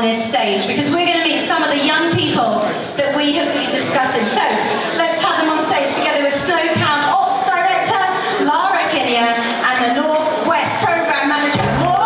this stage because we're going to meet some of the young people that we have been discussing. So let's have them on stage together with Snow Camp Ops Director Lara and the Northwest Program Manager More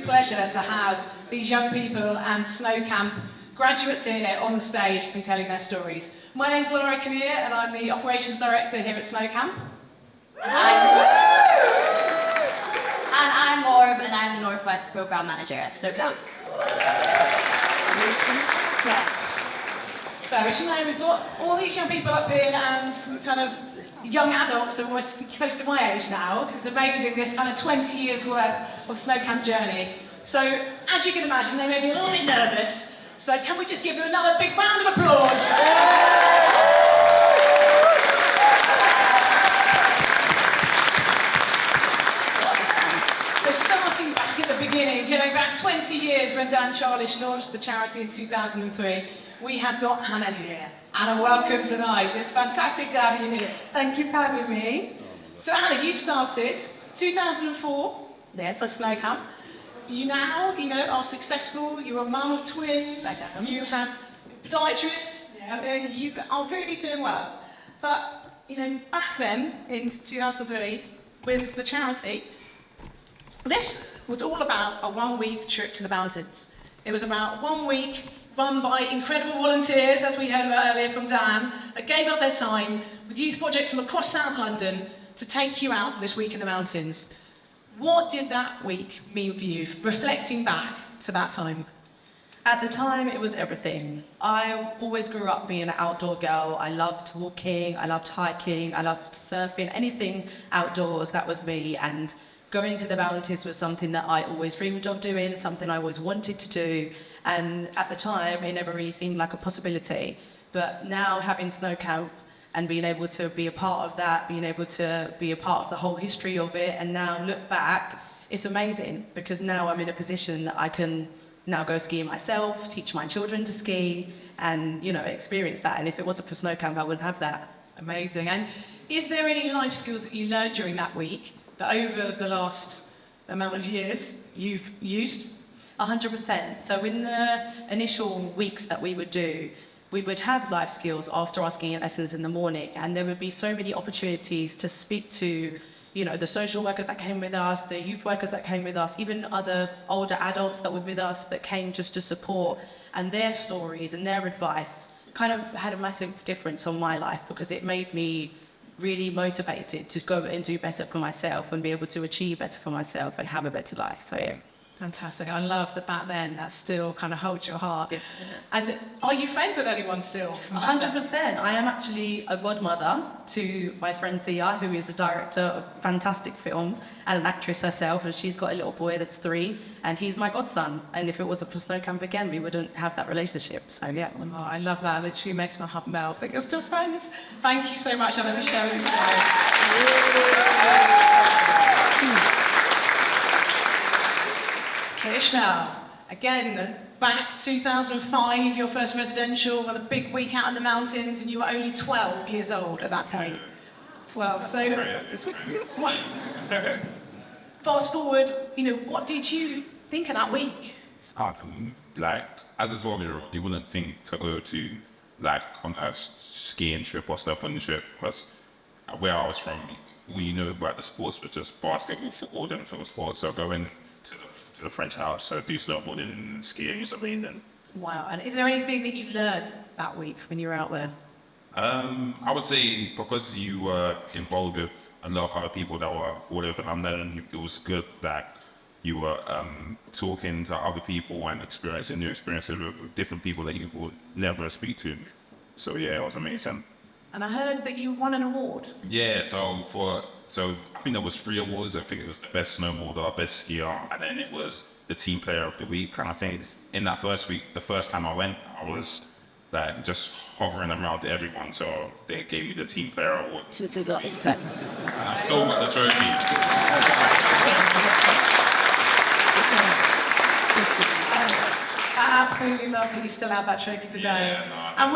pleasure to have these young people and Snow Camp graduates here on the stage to be telling their stories. My name's Lara Kinnear and I'm the Operations Director here at Snow Camp. And I'm Orb and I'm the Northwest Program Manager at Snow Camp. So as you know, we've got all these young people up here and kind of young adults that are almost close to my age now, because it's amazing, this kind of 20 years worth of Snow Camp journey. So, as you can imagine, they may be a little bit nervous, so can we just give them another big round of applause? So starting back at the beginning, going back 20 years when Dan Childish launched the charity in 2003, we have got Anah here. Anah, welcome tonight. It's fantastic to have you here. Thank you for having me. So Anah, you started 2004 there for Snow Camp. You now, are successful. You're a mum of twins. You have podiatrists. You are really doing well. But back then in 2003 with the charity, this was all about a 1-week trip to the mountains. It was about 1 week run by incredible volunteers, as we heard about earlier from Dan, that gave up their time with youth projects from across South London to take you out this week in the mountains. What did that week mean for you, reflecting back to that time? At the time, it was everything. I always grew up being an outdoor girl. I loved walking, I loved hiking, I loved surfing, anything outdoors, that was me. And going to the mountains was something that I always dreamed of doing, something I always wanted to do. And at the time, it never really seemed like a possibility. But now having Snow Camp and being able to be a part of that, being able to be a part of the whole history of it, and now look back, it's amazing because now I'm in a position that I can now go skiing myself, teach my children to ski, and experience that. And if it wasn't for Snow Camp, I wouldn't have that. Amazing. And is there any life skills that you learned during that week that over the last amount of years you've used? 100%. So in the initial weeks that we would do, we would have life skills after our skiing lessons in the morning, and there would be so many opportunities to speak to, the social workers that came with us, the youth workers that came with us, even other older adults that were with us that came just to support, and their stories and their advice kind of had a massive difference on my life because it made me really motivated to go and do better for myself and be able to achieve better for myself and have a better life. So yeah. Fantastic. I love that back then that still kind of holds your heart. Yeah. And are you friends with anyone still? 100%. I am actually a godmother to my friend Thea, who is a director of fantastic films and an actress herself, and she's got a little boy that's 3, and he's my godson. And if it wasn't for Snow Camp again, we wouldn't have that relationship. So yeah. Oh, I love that. It literally makes my heart melt. I think you're still friends. Thank you so much, Anah, for sharing this story. So Ishmael, again, back 2005, your first residential, with a big week out in the mountains, and you were only 12 years old at that point. 12. So, fast forward, what did you think of that week? As a 12-year-old, you wouldn't think to go to, on a skiing trip or snowboarding trip, because where I was from, we knew about the sports, but just basketball, football, different sort of sports. So going to the French house, so do snowboarding and skiing is amazing. Wow, and is there anything that you learned that week when you were out there? I would say because you were involved with a lot of other people that were all over London, it was good that you were talking to other people and experiencing new experiences with different people that you would never speak to. So yeah, it was amazing. And I heard that you won an award. Yeah, so I think there was 3 awards. I think it was the best snowboarder, best skier, and then it was the team player of the week. And I think in that first week, the first time I went, I was like just hovering around everyone. So they gave me the team player award. And I still got the trophy. I absolutely love that you still have that trophy today. Yeah, no, and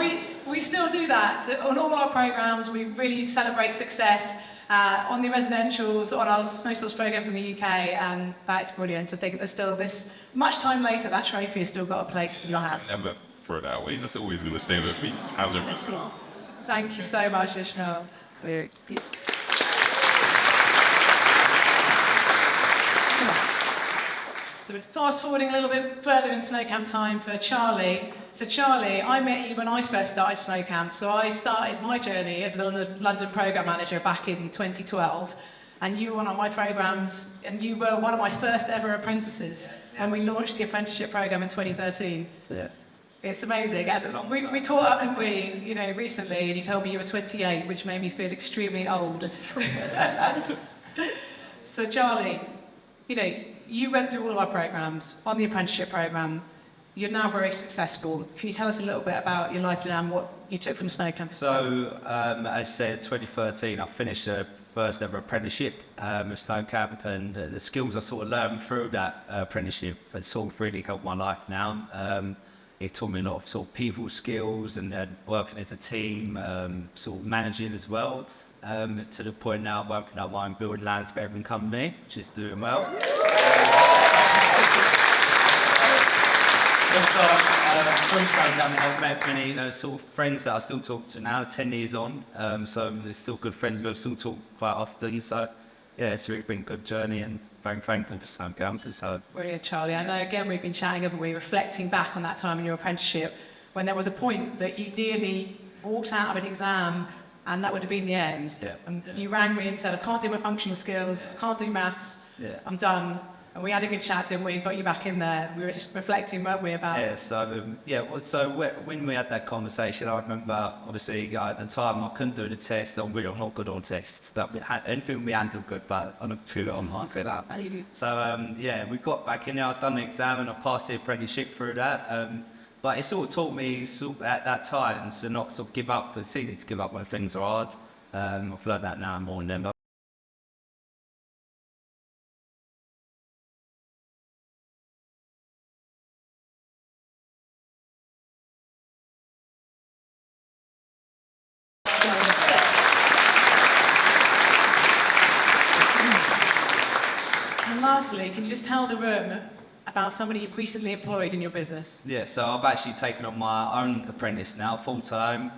we still do that. So on all our programmes, we really celebrate success on the residentials, on our snow sports programmes in the UK, and that's brilliant. I think there's still this, much time later, that trophy has still got a place in your house. Never throw that away. That's always going to stay with me. 100%. Thank you so much, Ishmael. So we're fast forwarding a little bit further in snow camp time for Charlie. So Charlie, I met you when I first started snow camp. So I started my journey as a London programme manager back in 2012. And you were one of my programmes, and you were one of my first ever apprentices when we launched the apprenticeship programme in 2013. Yeah. It's amazing. And we caught up, didn't we, you know, recently, and you told me you were 28, which made me feel extremely old. So Charlie, you know, you went through all of our programmes on the apprenticeship programme. You're now very successful. Can you tell us a little bit about your life now and what you took from snow camp? So, as I said, 2013, I finished the first ever apprenticeship with snow camp, and the skills I sort of learned through that apprenticeship has sort of really helped my life now. It taught me a lot of sort of people skills and working as a team, sort of managing as well. To the point now, I'm working out my own building landscaping company, which is doing well. Also, through snow camp, I've met many sort of friends that I still talk to now, 10 years on. So there's still good friends who I still talk quite often. So yeah, it's really been a good journey, and very thankful for snow camp. So. Brilliant, Charlie. I know, again, we've been chatting, haven't we, reflecting back on that time in your apprenticeship when there was a point that you nearly walked out of an exam and that would have been the end. Yeah. And you rang me and said, I can't do my functional skills, I can't do maths, I'm done. And we had a good chat, didn't we? Got you back in there. We were just reflecting, weren't we, about... Yeah, so when we had that conversation, I remember, obviously, at the time, I couldn't do the test. I'm not good on tests. Anything we handled good, but I don't feel I'm not good at. So, we got back in there. I'd done the exam and I passed the apprenticeship through that. But it sort of taught me at that time to not sort of give up. It's easy to give up when things are hard. I've learned that now more than ever. And lastly, can you just tell the room about somebody you've recently employed in your business? Yeah, so I've actually taken on my own apprentice now, full time.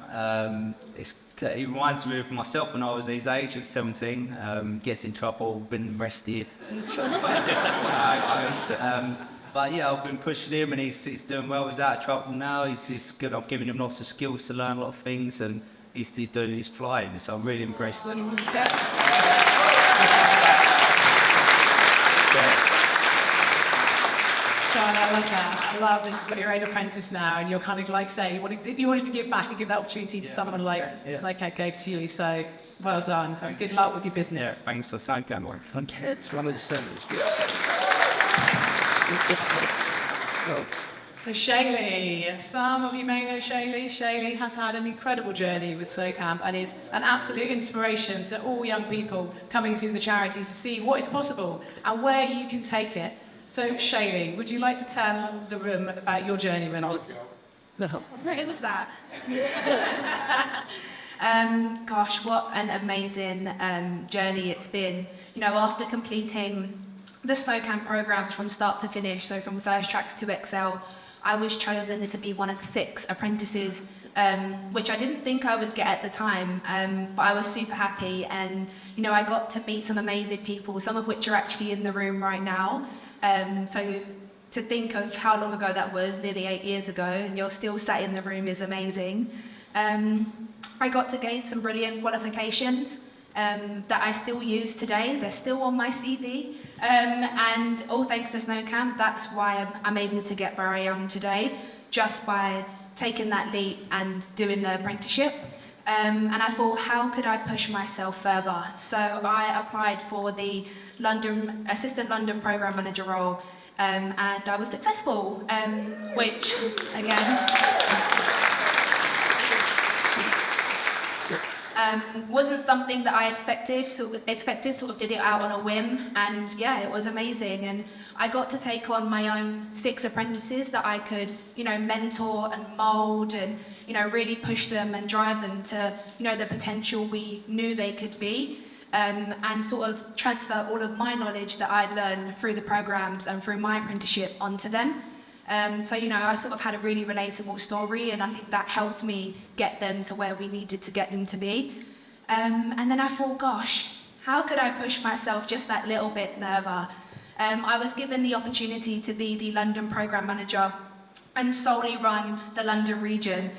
It reminds me of myself when I was his age, at 17. Gets in trouble, been arrested. But yeah, I've been pushing him, and he's doing well. He's out of trouble now. He's good. I'm giving him lots of skills to learn a lot of things, and he's doing his flying. So I'm really impressed. Sean, I love that. I love that you've got your own apprentice now, and you're kind of like, say, you wanted to give back and give that opportunity to someone like I gave to you. So, well done. Good luck with your business. Yeah, thanks for saying that. It's one of the services. So Shayleigh, some of you may know Shayleigh. Shayleigh has had an incredible journey with Snow Camp and is an absolute inspiration to all young people coming through the charity to see what is possible and where you can take it. So Shayleigh, would you like to tell the room about your journey with us? It was that. Gosh, what an amazing journey it's been. You know, after completing the snow camp programs from start to finish, so from first tracks to Excel, I was chosen to be one of 6 apprentices, which I didn't think I would get at the time, but I was super happy. And, you know, I got to meet some amazing people, some of which are actually in the room right now. So to think of how long ago that was, nearly 8 years ago, and you're still sat in the room is amazing. I got to gain some brilliant qualifications. that I still use today. They're still on my CV. And all thanks to Snow Camp, that's why I'm able to get where I am today, just by taking that leap and doing the apprenticeship. And I thought, how could I push myself further? So I applied for the Assistant London Programme Manager role, and I was successful, which, again, wasn't something that I expected, sort of did it out on a whim, and yeah, it was amazing. And I got to take on my own 6 apprentices that I could, mentor and mould and, really push them and drive them to, the potential we knew they could be, and sort of transfer all of my knowledge that I'd learned through the programs and through my apprenticeship onto them. So, I sort of had a really relatable story, and I think that helped me get them to where we needed to get them to be. And then I thought, gosh, how could I push myself just that little bit further? I was given the opportunity to be the London Programme Manager and solely run the London region,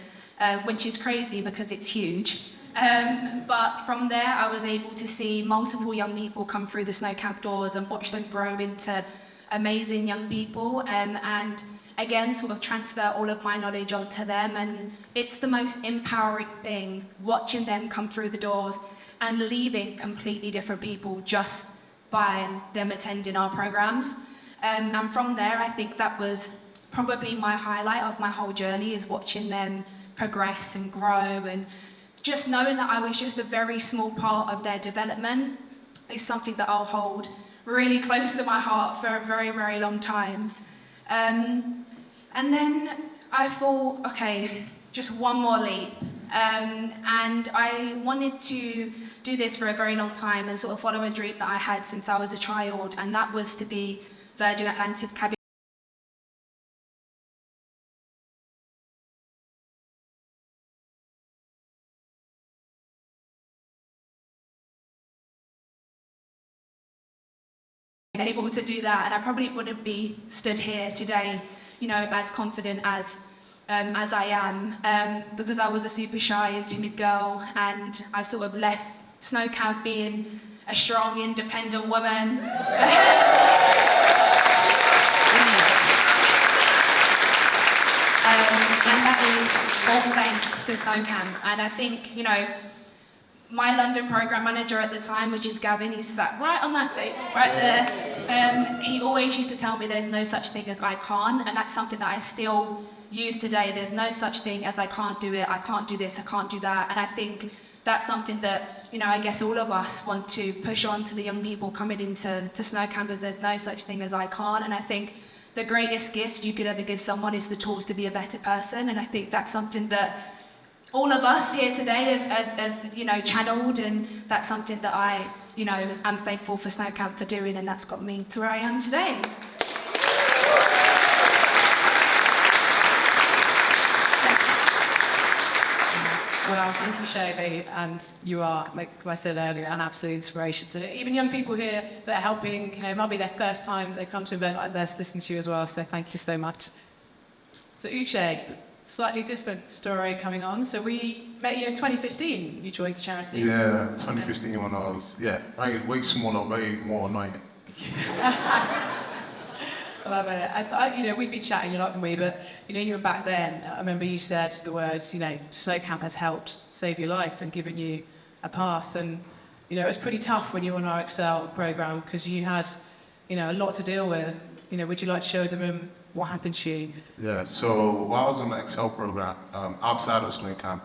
which is crazy because it's huge. But from there, I was able to see multiple young people come through the Snow Camp doors and watch them grow into amazing young people, and again sort of transfer all of my knowledge onto them. And it's the most empowering thing, watching them come through the doors and leaving completely different people just by them attending our programs. And from there, I think that was probably my highlight of my whole journey, is watching them progress and grow, and just knowing that I was just a very small part of their development is something that I'll hold really close to my heart for a very, very long time. And then I thought, okay, just one more leap. And I wanted to do this for a very long time and sort of follow a dream that I had since I was a child, and that was to be Virgin Atlantic cabin able to do that, and I probably wouldn't be stood here today, as confident as I am, because I was a super shy and timid girl, and I sort of left Snow Camp being a strong, independent woman. And that is all thanks to Snow Camp. And I think, my London programme manager at the time, which is Gavin, he sat right on that table, right there. He always used to tell me there's no such thing as I can't, and that's something that I still use today. There's no such thing as I can't do it, I can't do this, I can't do that. And I think that's something that, I guess all of us want to push on to the young people coming into Snow Campers. There's no such thing as I can't, and I think the greatest gift you could ever give someone is the tools to be a better person. And I think that's something that all of us here today have channeled, and that's something that I, am thankful for Snow Camp for doing, and that's got me to where I am today. Well, thank you, Shayleigh, and you are, like I said earlier, an absolute inspiration to even young people here that are helping. It might be their first time they've come to an event like this, listening to you as well, so thank you so much. So Uche, slightly different story coming on. So we met you in 2015. You joined the charity. Yeah, 2015 when I was, way smaller, way more annoying. I love it. I, we've been chatting, you're not than we, but you were back then. I remember you said the words, Snow Camp has helped save your life and given you a path. And it was pretty tough when you were on our Excel program because you had, a lot to deal with. Would you like to show them what happened to you? Yeah, so while I was on the Excel program, outside of Snow Camp,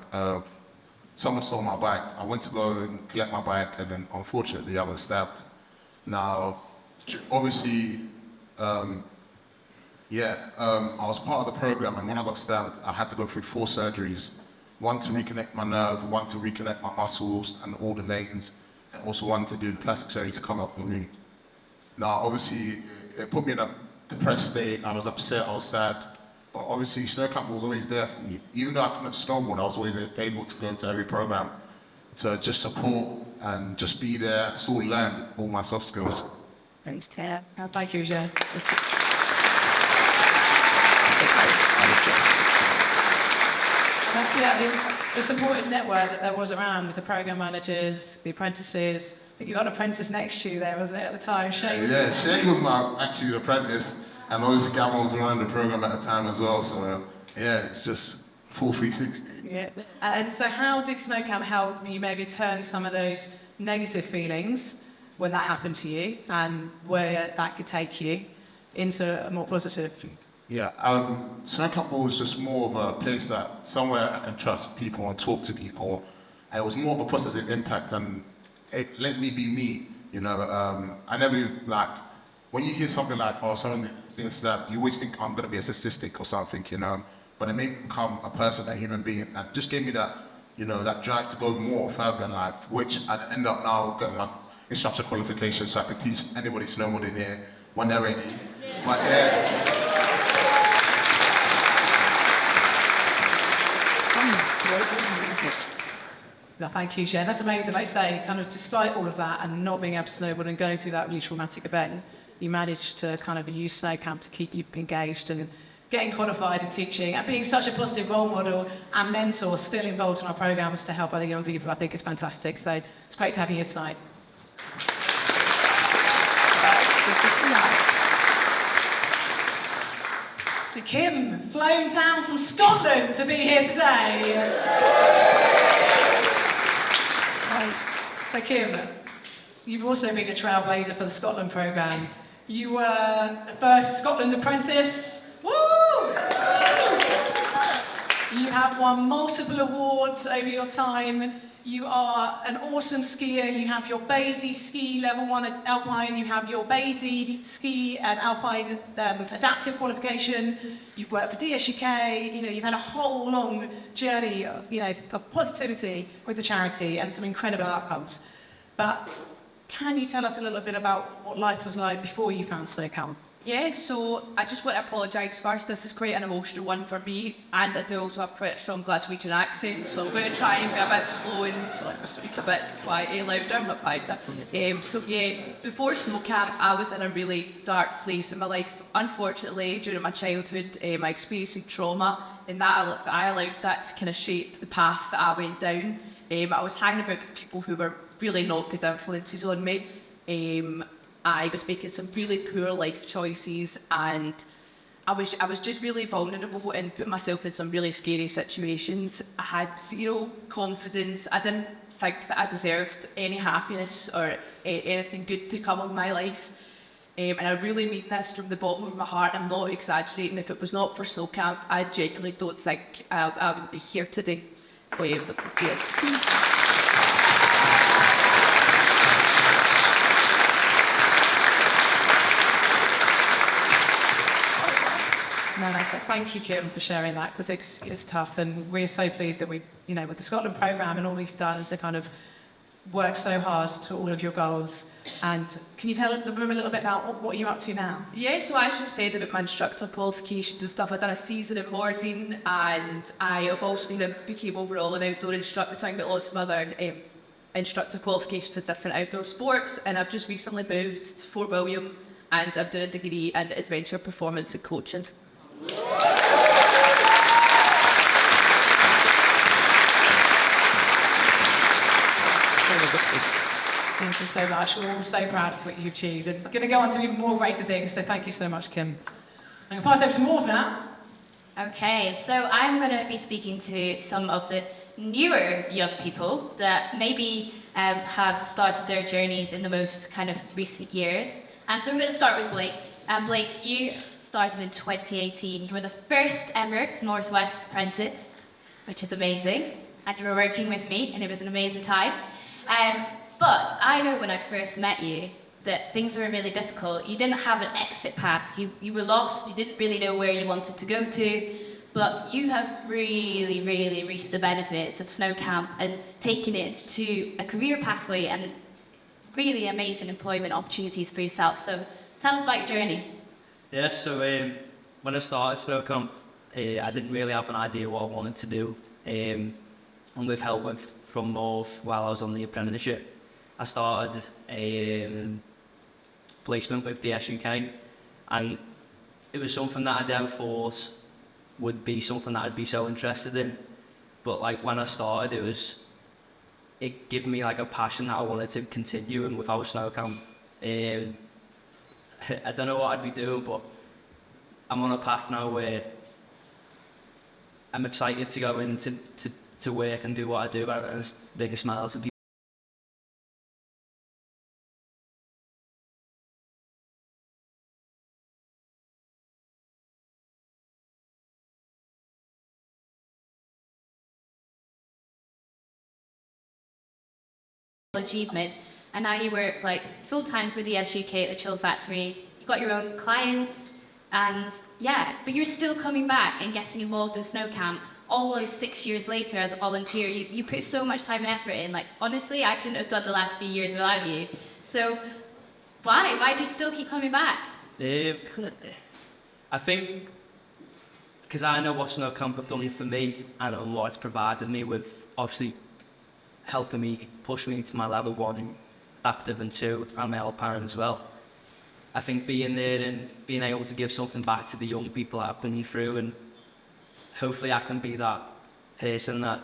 someone stole my bike. I went to go and collect my bike, and then unfortunately I was stabbed. Now, obviously, I was part of the program, and when I got stabbed, I had to go through 4 surgeries. One to reconnect my nerve, one to reconnect my muscles and all the veins, and also one to do the plastic surgery to come up the wound. Now, obviously, it put me in a depressed state. I was upset, I was sad, but obviously Snow Camp was always there for me. Even though I couldn't snowboard, I was always able to go to every program to just support and just be there, sort of learn all my soft skills. Thanks, Ted. Thank you, Uche. That's it. the supportive network that there was around with the program managers, the apprentices. I think you got an apprentice next to you there, wasn't it, at the time, Shayleigh? Yeah, Shayleigh was my actually apprentice, and obviously Gavin was around the program at the time as well. So yeah, it's just full 360. Yeah. And so how did Snow Camp help you maybe turn some of those negative feelings when that happened to you, and where that could take you into a more positive? Yeah, Snow Camp was just more of a place that somewhere I can trust people and talk to people. And it was more of a positive impact, and it let me be me. You know, I never like when you hear something like, oh, someone being stabbed, you always think I'm gonna be a statistic or something, you know. But it made me become a person, a human being, and just gave me that, you know, that drive to go more further in life, which I end up now getting my instructor qualification, so I can teach anybody snowboarding here when they're ready. But yeah. No, thank you, Jen. That's amazing. Like I say, kind of despite all of that and not being able to snowboard and going through that really traumatic event, you managed to kind of use Snow Camp to keep you engaged and getting qualified and teaching and being such a positive role model and mentor still involved in our programs to help other young people. I think it's fantastic. So it's great to have you here tonight. So Kim, flown down from Scotland to be here today. Right. So Kim, you've also been a trailblazer for the Scotland programme. You were the first Scotland apprentice. Woo! You have won multiple awards over your time. You are an awesome skier. You have your Basie ski level 1 at Alpine. You have your Basie ski and Alpine adaptive qualification. You've worked for DSUK. You know, you've had a whole long journey, you know, of positivity with the charity and some incredible outcomes. But can you tell us a little bit about what life was like before you found Snow Camp? Yeah, so I just want to apologise first. This is quite an emotional one for me, and I do also have quite a strong Glaswegian accent, so I'm going to try and be a bit slow and so I speak a bit quietly, louder, not quieter. So yeah, before Snow Camp, I was in a really dark place in my life. Unfortunately, during my childhood, I experienced trauma, and that I allowed that to kind of shape the path that I went down. I was hanging about with people who were really not good influences on me. I was making some really poor life choices, and I was just really vulnerable and put myself in some really scary situations. I had zero confidence. I didn't think that I deserved any happiness or anything good to come of my life. And I really mean this from the bottom of my heart. I'm not exaggerating. If it was not for Snow Camp, I genuinely don't think I would be here today. No, thank you, Jim, for sharing that, because it's tough, and we're so pleased that we, you know, with the Scotland programme and all you've done is to kind of work so hard to all of your goals. And can you tell the room a little bit about what you're up to now? Yeah, so as you said about my instructor qualifications and stuff, I've done a season at Morzine, and I have also became overall an outdoor instructor, so I got lots of other instructor qualifications in different outdoor sports, and I've just recently moved to Fort William, and I've done a degree in adventure performance and coaching. Thank you so much. We're all so proud of what you've achieved, and we're going to go on to even more greater things, so thank you so much, Kim. I'm going to pass over to Morv now. Okay, so I'm going to be speaking to some of the newer young people that maybe have started their journeys in the most kind of recent years. And so I'm going to start with Blake. Blake, you started in 2018. You were the first ever Northwest apprentice, which is amazing. And you were working with me, and it was an amazing time. But I know when I first met you that things were really difficult. You didn't have an exit path. You were lost. You didn't really know where you wanted to go to. But you have really, really reaped the benefits of Snow Camp and taken it to a career pathway and really amazing employment opportunities for yourself. So tell us about your journey. Yeah, so when I started Snow Camp, I didn't really have an idea what I wanted to do. And with help from North while I was on the apprenticeship, I started a placement with the DSUK, and it was something that I never thought would be something that I'd be so interested in. But like when I started, it gave me like a passion that I wanted to continue and without snow camp. I don't know what I'd be doing, but I'm on a path now where I'm excited to go into to work and do what I do, and it's bring a smile to people. Achievement, and now you work like full time for DS UK at the Chill Factory. You've got your own clients, and yeah, but you're still coming back and getting involved in snow camp almost 6 years later as a volunteer. You put so much time and effort in. Like honestly, I couldn't have done the last few years without you. So why do you still keep coming back? I think because I know what snow camp have done for me and what it's provided me with, obviously helping me push me to my level 1 adaptive and 2 and my parent as well. I think being there and being able to give something back to the young people that have put me through, and hopefully I can be that person that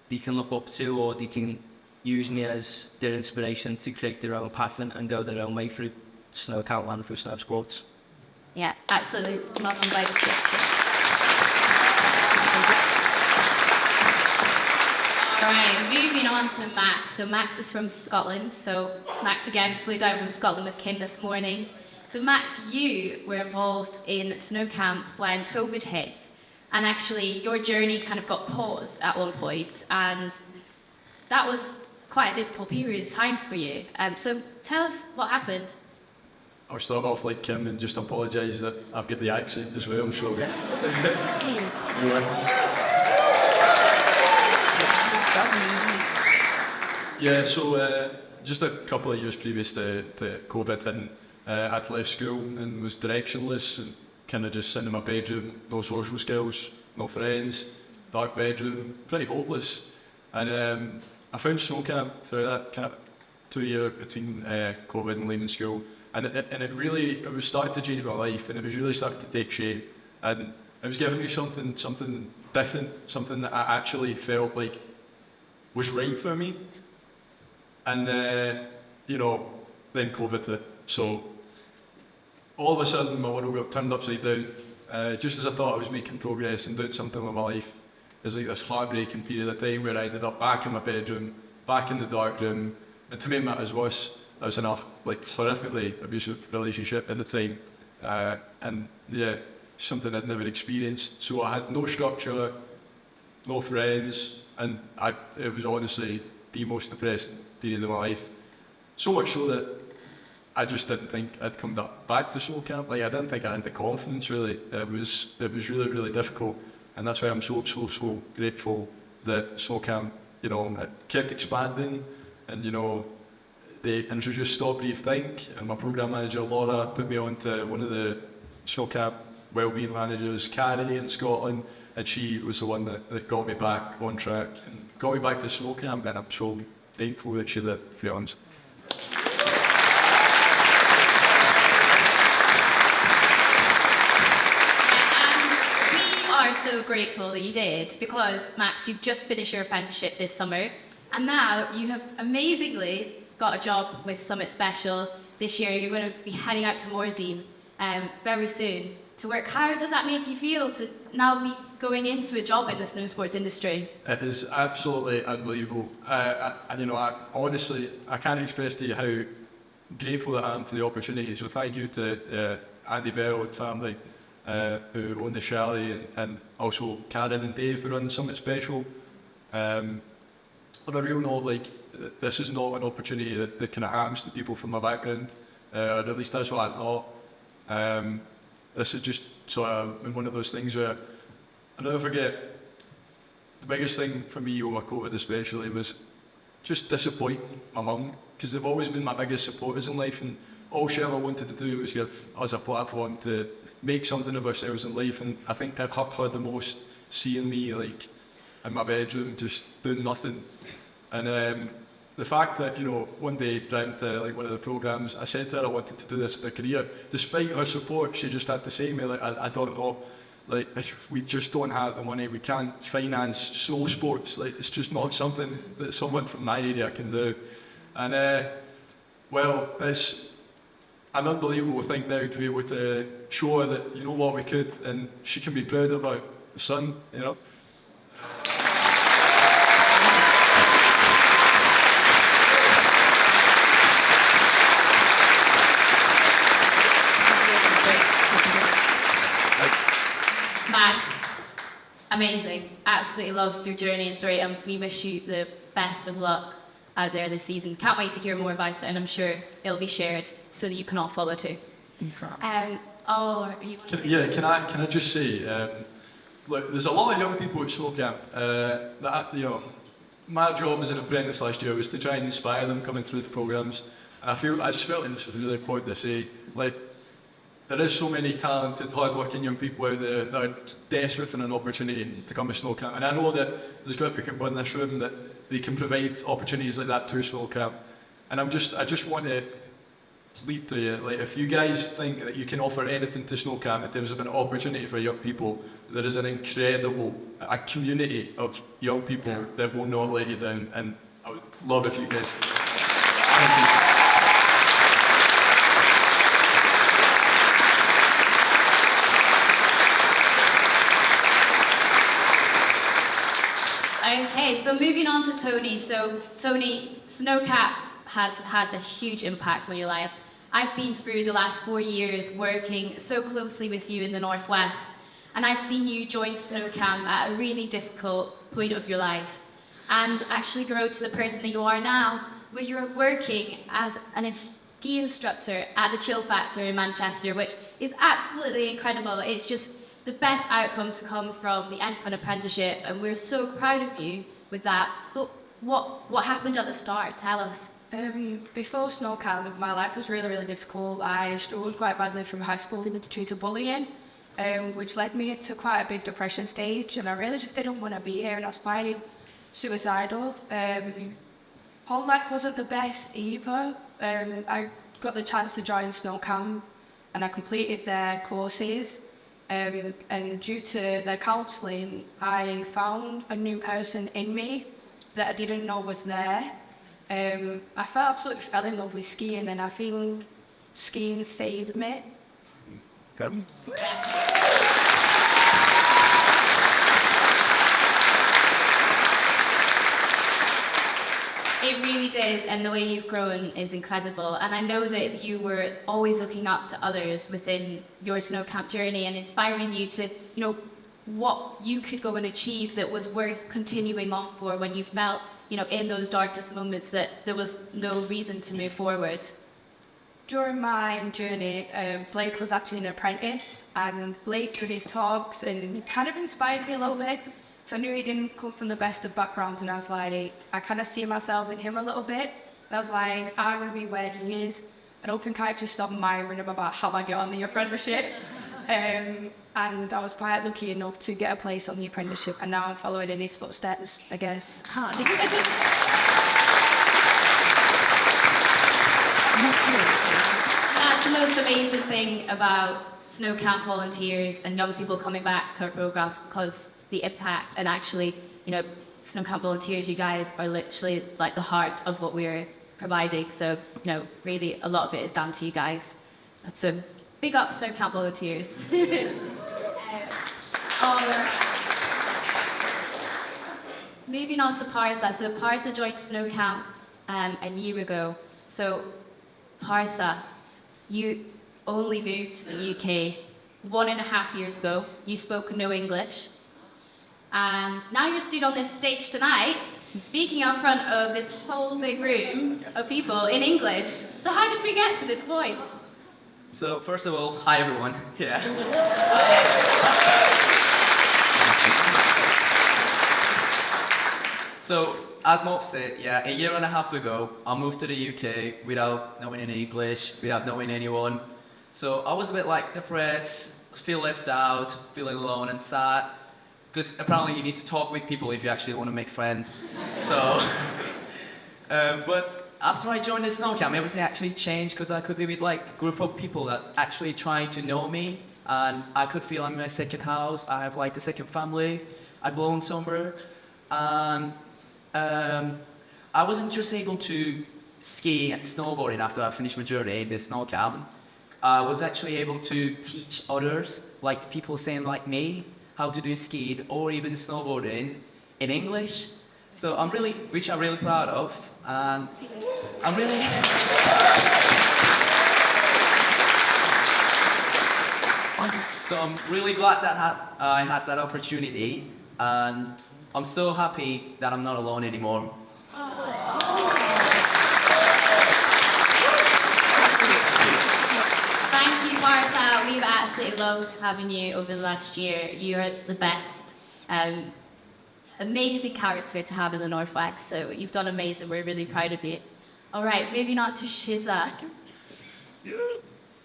they can look up to, or they can use me as their inspiration to create their own path and go their own way through snow camp and through snow sports. Yeah, absolutely. Not unbelievable. Alright, moving on to Max. So Max is from Scotland. So Max again flew down from Scotland with Kim this morning. So Max, you were involved in snow camp when COVID hit. And actually your journey kind of got paused at one point, and that was quite a difficult period of time for you. So tell us what happened. I'll start off like Kim and just apologise that I've got the accent as well, so... Yeah, so just a couple of years previous to COVID, and I'd left school and was directionless and kind of just sitting in my bedroom, no social skills, no friends, dark bedroom, pretty hopeless. And I found snow camp through that kind of 2 year between COVID and leaving school, and it was starting to change my life, and it was really starting to take shape, and it was giving me something different, something that I actually felt like was right for me. And then COVID hit. So all of a sudden my world got turned upside down. Just as I thought I was making progress and doing something with my life, it was like this heartbreaking period of time where I ended up back in my bedroom, back in the dark room, and to make matters worse, I was in a horrifically abusive relationship at the time, and yeah, something I'd never experienced. So I had no structure, no friends, and it was honestly the most depressing period of my life. So much so that I just didn't think I'd come back to snow camp. Like I didn't think I had the confidence really. It was really, really difficult, and that's why I'm so grateful that snow camp, it kept expanding, and they introduced Stop, Breathe, Think, and my program manager Lara put me on to one of the snow camp wellbeing managers, Carrie in Scotland, and she was the one that got me back on track and got me back to snow camp, and I'm so thankful that she did, to be honest. We are so grateful that you did, because Max, you've just finished your apprenticeship this summer, and now you have amazingly got a job with Summit Special. This year you're going to be heading out to Morzine very soon to work. How does that make you feel to now be going into a job in the snow sports industry? It is absolutely unbelievable. I honestly, I can't express to you how grateful I am for the opportunity. So thank you to Andy Bell and family who own the Shayleigh, and also Karen and Dave who run Summit Special. On a real note, this is not an opportunity that kind of happens to people from my background, or at least that's what I thought. This is just sort of one of those things where I'll never forget, the biggest thing for me over COVID especially was just disappointing my mum, because they've always been my biggest supporters in life, and all she ever wanted to do was give us a platform to make something of ourselves in life. And I think that hurt her the most, seeing me in my bedroom just doing nothing. And the fact that one day driving to one of the programs, I said to her I wanted to do this as a career. Despite her support, she just had to say to me I don't know, like, if we just don't have the money, we can't finance snow sports. Like, it's just not something that someone from my area can do. And well, it's an unbelievable thing now to be able to show her that, you know what, we could, and she can be proud of her son, you know. Max, amazing. Absolutely love your journey and story, and we wish you the best of luck out there this season. Can't wait to hear more about it, and I'm sure it'll be shared so that you can all follow too. Can I just say, look, there's a lot of young people at Snow Camp that, you know, my job as an apprentice last year was to try and inspire them coming through the programmes, and I just felt this was really important to say, like, there is so many talented, hard-working young people out there that are desperate for an opportunity to come to Snow Camp, and I know that there's got people in this room that they can provide opportunities like that to Snow Camp, and I just want to plead to you, like, if you guys think that you can offer anything to Snow Camp in terms of an opportunity for young people, there is an incredible a community of young people that will not let you down, and I would love if you guys. Thank you. Okay, so moving on to Toni. So Toni, Snowcap has had a huge impact on your life. I've been through the last 4 years working so closely with you in the Northwest, and I've seen you join Snowcamp at a really difficult point of your life and actually grow to the person that you are now, where you're working as a ski instructor at the Chill Factor in Manchester, which is absolutely incredible. It's just the best outcome to come from the end of an apprenticeship, and we're so proud of you with that. But what happened at the start? Tell us. Before Snow Camp, my life was really, really difficult. I struggled quite badly from high school due to bullying, which led me into quite a big depression stage, and I really just didn't want to be here, and I was quite suicidal. Home life wasn't the best either. I got the chance to join Snow Camp, and I completed their courses. And due to their counselling, I found a new person in me that I didn't know was there. I absolutely fell in love with skiing, and I feel skiing saved me. Good. It really did, and the way you've grown is incredible. And I know that you were always looking up to others within your Snow Camp journey and inspiring you to, you know, what you could go and achieve that was worth continuing on for when you felt, you know, in those darkest moments that there was no reason to move forward. During my journey, Blake was actually an apprentice, and Blake with his talks and kind of inspired me a little bit. So I knew he didn't come from the best of backgrounds, and I was like, I kind of see myself in him a little bit. And I was like, I want to be where he is. I don't think I just stopped admiring him about how I get on the apprenticeship. And I was quite lucky enough to get a place on the apprenticeship, and now I'm following in his footsteps, I guess. That's the most amazing thing about Snow Camp volunteers and young people coming back to our programs, because the impact, and actually, you know, Snow Camp volunteers, you guys are literally like the heart of what we're providing. So, you know, really a lot of it is down to you guys. So big up Snow Camp volunteers. Moving on to Parsa. So Parsa joined Snow Camp a year ago. So Parsa, you only moved to the UK 1.5 years ago. You spoke no English. And now you're stood on this stage tonight, speaking in front of this whole big room of people in English. So how did we get to this point? So first of all, hi everyone. Yeah. So as Mop said, yeah, 1.5 years ago, I moved to the UK without knowing any English, without knowing anyone. So I was a bit like depressed, feel left out, feeling alone and sad. Because apparently you need to talk with people if you actually want to make friends. So, but after I joined the Snow Camp, everything actually changed, because I could be with like a group of people that actually trying to know me and I could feel I'm in a second house. I have like a second family. I belong somewhere. And I wasn't just able to ski and snowboarding after I finished my journey in the snow camp. I was actually able to teach others, like people saying like me, how to do skiing or even snowboarding in English. So which I'm really proud of, and I'm really. So I'm really glad that I had that opportunity, and I'm so happy that I'm not alone anymore. Thank you, Parsa. We've absolutely loved having you over the last year. You're the best. Amazing character to have in the Northwest, so you've done amazing. We're really proud of you. All right, moving on to Shiza.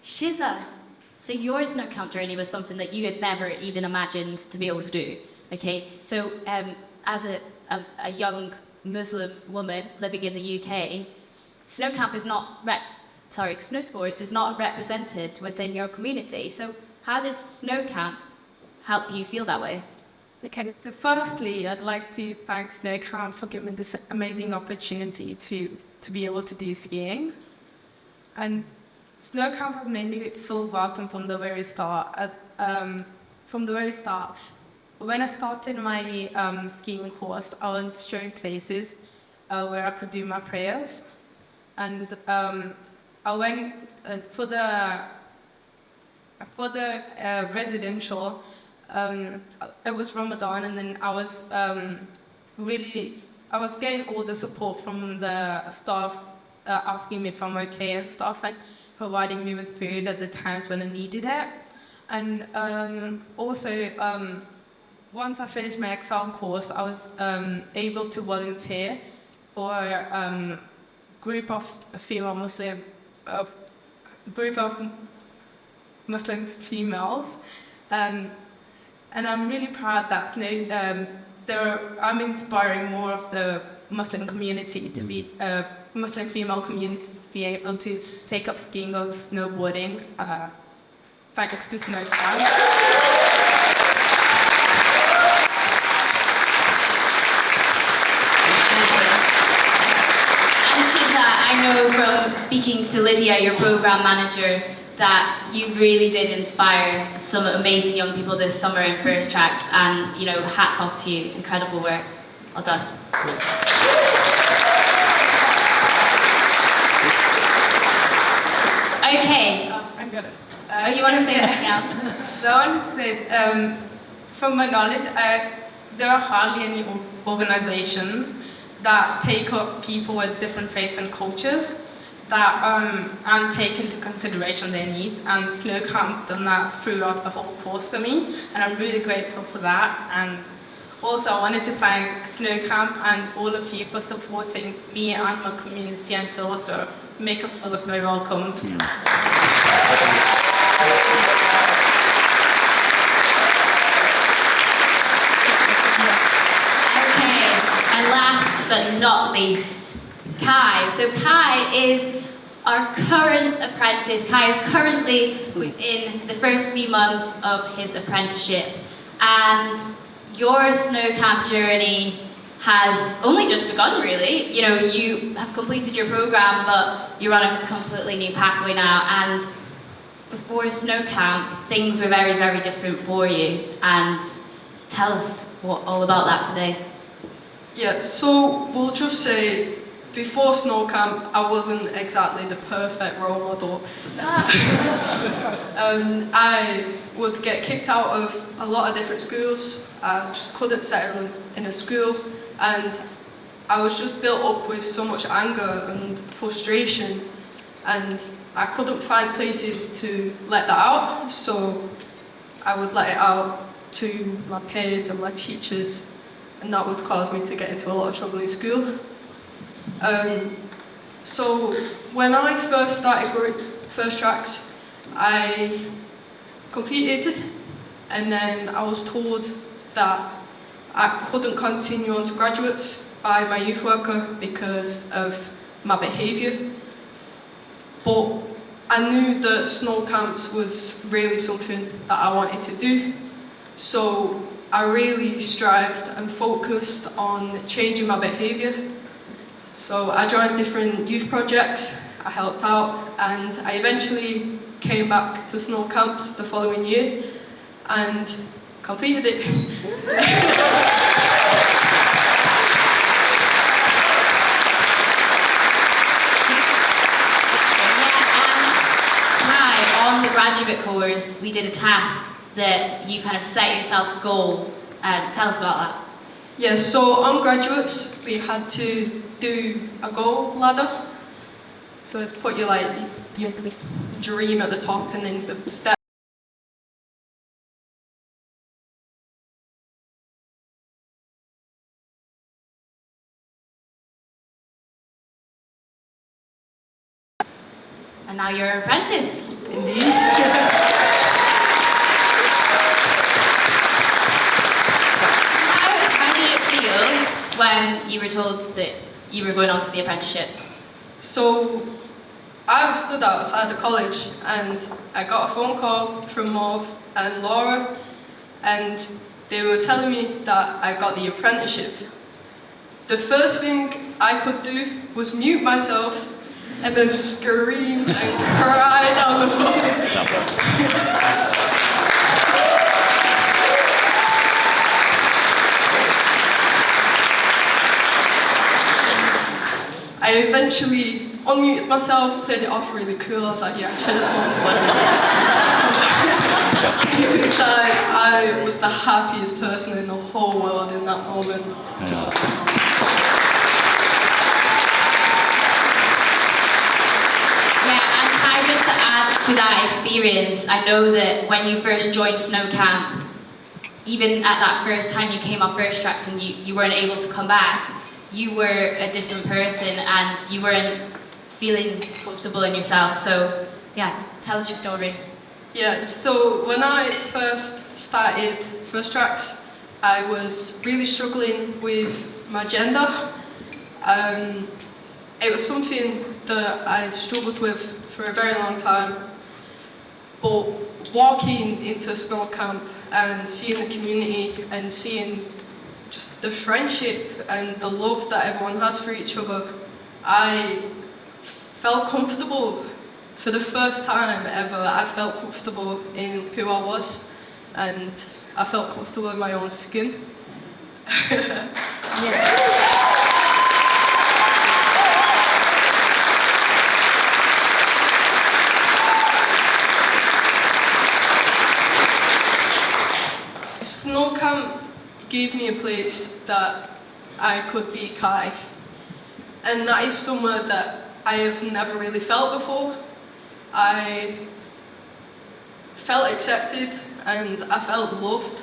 Shiza, so your snow camp journey was something that you had never even imagined to be able to do, okay? So as a young Muslim woman living in the UK, snow camp is not, snow sports is not represented within your community. So how does snow camp help you feel that way? Okay, so firstly, I'd like to thank Snow Camp for giving me this amazing opportunity to be able to do skiing. And Snow Camp has made me feel welcome from the very start. When I started my skiing course, I was shown places where I could do my prayers. And I went for the residential. It was Ramadan, and then I was getting all the support from the staff, asking me if I'm okay and stuff, and providing me with food at the times when I needed it. And also, once I finished my exam course, I was able to volunteer for a group of Muslim females. And I'm really proud that I'm inspiring more of the Muslim community to be Muslim female community to be able to take up skiing or snowboarding. Thanks to Snow Camp. And Shiza, I know from speaking to Lydia, your program manager, that you really did inspire some amazing young people this summer in First Tracks, and hats off to you, incredible work. Well done. Okay. I'm good. You want to say something else? So I want to say, from my knowledge, there are hardly any organizations that take up people with different faiths and cultures, that and take into consideration their needs, and Snow Camp done that throughout the whole course for me, and I'm really grateful for that. And also I wanted to thank Snow Camp and all of you for supporting me and my community, and so also make us feel very welcomed. Okay, and last but not least, Kai. So Kai is our current apprentice. Kai is currently within the first few months of his apprenticeship, and your snow camp journey has only just begun, really. You have completed your program, but you're on a completely new pathway now, and before snow camp, things were very, very different for you. And tell us all about that today. Yeah, so we'll just say, before snow camp, I wasn't exactly the perfect role model. I would get kicked out of a lot of different schools. I just couldn't settle in a school, and I was just built up with so much anger and frustration, and I couldn't find places to let that out, so I would let it out to my peers and my teachers, and that would cause me to get into a lot of trouble in school. So when I first started First Tracks, I completed, and then I was told that I couldn't continue on to graduates by my youth worker because of my behaviour. But I knew that snow camps was really something that I wanted to do. So I really strived and focused on changing my behaviour. So I joined different youth projects, I helped out, and I eventually came back to snow camps the following year and completed it. On the graduate course, we did a task that you kind of set yourself a goal. Tell us about that. Yeah, so on graduates, we had to do a goal ladder. So it's put your dream at the top and then the step. And now you're an apprentice. Indeed. How did it feel when you were told that you were going on to the apprenticeship? So I stood outside the college and I got a phone call from Mauve and Lara, and they were telling me that I got the apprenticeship. The first thing I could do was mute myself and then scream and cry down the phone. I eventually unmuted myself, played it off really cool. I was like, yeah, cheers, mum. Deep inside, I was the happiest person in the whole world in that moment. Just to add to that experience, I know that when you first joined Snow Camp, even at that first time you came off first tracks and you weren't able to come back, you were a different person and you weren't feeling comfortable in yourself. So yeah, tell us your story. Yeah, so when I first started first tracks, I was really struggling with my gender. It was something that I struggled with for a very long time, but walking into snow camp and seeing the community and seeing just the friendship and the love that everyone has for each other, I felt comfortable. For the first time ever, I felt comfortable in who I was, and I felt comfortable in my own skin. Snow camp gave me a place that I could be Kai, and that is somewhere that I have never really felt before. I felt accepted, and I felt loved,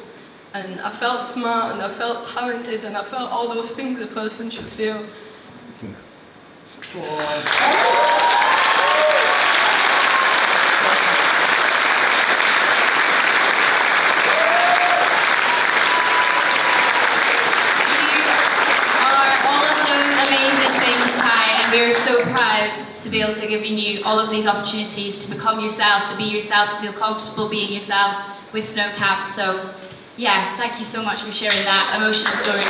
and I felt smart, and I felt talented, and I felt all those things a person should feel. We're so proud to be able to give you all of these opportunities to become yourself, to be yourself, to feel comfortable being yourself with Snow Camp. So yeah, thank you so much for sharing that emotional story.